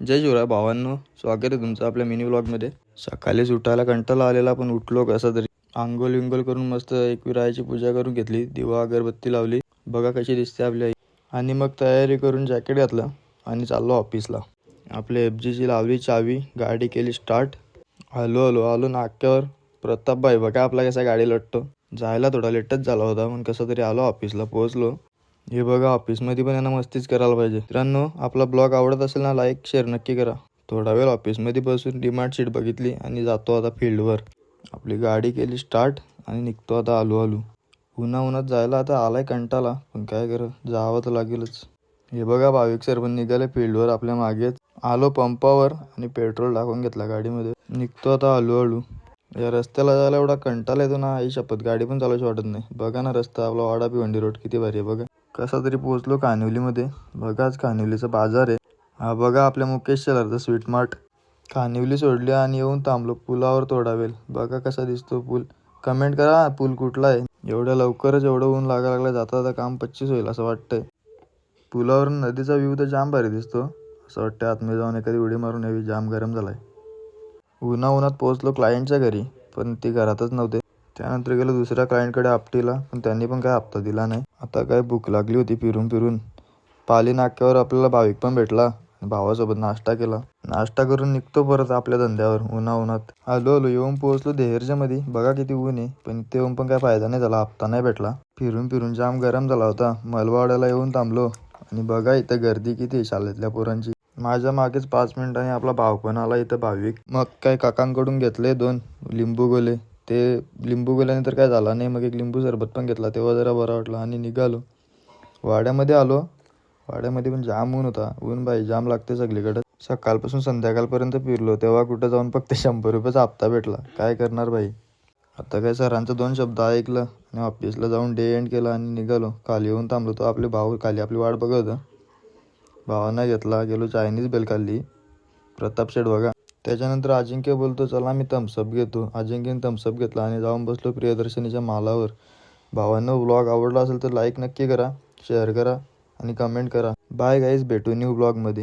जय शिवराय भावांनो, स्वागत आहे तुमचं आपल्या मिनी व्लॉगमध्ये. सकाळीच उठायला कंटाळा आलेला, पण उठलो कसा तरी. आंघोळ विंगोल करून मस्त एकविरायाची पूजा करून घेतली, दिवा अगरबत्ती लावली. बघा कशी दिसते आपली आई. आणि मग तयारी करून जॅकेट घातलं आणि चाललो ऑफिसला. आपल्या FGची लावली चावी, गाडी केली स्टार्ट. आलो नाक्यावर. प्रतापभाई बघा आपला कसा गाडी लटतो. जायला थोडा लेटच झाला होता, पण कसं तरी आलो ऑफिसला, पोहोचलो. हे बघा ऑफिसमध्ये पण यांना मस्तीच करायला पाहिजे. मित्रांनो, आपला ब्लॉग आवडत असेल ना, लाईक शेअर नक्की करा. थोडा वेळ ऑफिसमध्ये बसून डिमांड शीट बघितली आणि जातो आता फील्डवर. आपली गाडी केली स्टार्ट आणि निघतो आता हळूहळू. उन्हात जायला आता आलाय कंटाळा, पण काय करा, जावं तर लागेलच. हे बघा भाविक सर पण निघाले फील्डवर आपल्या मागेच. आलो पंपावर आणि पेट्रोल टाकून घेतला गाडीमध्ये. निघतो आता हळूहळू. या रस्त्याला जायला एवढा कंटाळा येतो ना, आई शपथ, गाडी पण चालवायची वाटत नाही. बघा ना रस्ता आपला वाडा भिवंडी रोड किती भारी आहे बघा. कसा तरी पोहोचलो कानिवलीमध्ये. बघा आज कानिवलीचा बाजार आहे. हा बघा आपल्या मुकेश शेलारचा स्वीट मार्ट. कानिवली सोडली आणि येऊन थांबलो पुलावर थोडा वेळ. बघा कसा दिसतो पूल. कमेंट करा पूल कुठला आहे. एवढ्या लवकरच एवढं ऊन लागायला लागलं, जाता काम 25 होईल असं वाटतंय. पुलावरून नदीचा व्ह्यू तर जाम भारी दिसतो. असं वाटतं आतमध्ये जाऊन एखादी उडी मारून यावी, जाम गरम झालाय. उन्हात पोहोचलो क्लायंटच्या घरी, पण ती घरातच नव्हते. त्यानंतर गेलो दुसऱ्या क्लायंटकडे आपटीला, पण त्यांनी पण काय हप्ता दिला नाही. आता काय भूक लागली होती फिरून. पाली नाक्यावर आपल्याला भाविक पण भेटला. भावासोबत नाश्ता केला. नाश्ता करून निघतो परत आपल्या धंद्यावर. उन्हात आलो येऊन पोहोचलो देहेरच्या मध्ये. बघा किती ऊन आहे, पण इथे येऊन पण काय फायदा नाही झाला, हप्ता नाही भेटला. फिरून जाम गरम झाला होता. मलवाड्याला येऊन थांबलो आणि बघा इथं गर्दी किती आहे शाळेतल्या पोरांची. माझ्या मागेच 5 मिनिटांनी आपला भाव पण आला इथं भाविक. मग काय काकांकडून घेतले 2 लिंबू गोले. ते लिंबू गोल्याने तर काय झाला नाही, मग एक लिंबू सरबत पण घेतला, तेव्हा जरा बरा वाटला आणि निघालो. वाड्यामध्ये आलो. वाड्यामध्ये पण जाम ऊन होता. ऊन बाई जाम लागते सगळीकडे. सकाळपासून संध्याकाळपर्यंत फिरलो, तेव्हा कुठं जाऊन फक्त 100 रुपयाचा हप्ता भेटला. काय करणार बाई. आता काय सरांचं 2 शब्द ऐकलं आणि ऑफिसला जाऊन डे एंड केला आणि निघालो. खाली येऊन थांबलो, तो आपले भाऊ खाली आपली वाट बघत होता. भावांना घेतला, गेलो चायनीज बेल खाल्ली. प्रताप शेठ बघा. त्याच्यानंतर अजिंक्य बोलतो चला मी थम्सअप घेतो. अजिंक्यने थम्सअप घेतला आणि जाऊन बसलो प्रियदर्शनीच्या मालावर. भावांनो, व्लॉग आवडला असेल तर लाईक नक्की करा, शेअर करा आणि कमेंट करा. बाय गाईज, भेटू न्यू ब्लॉगमध्ये.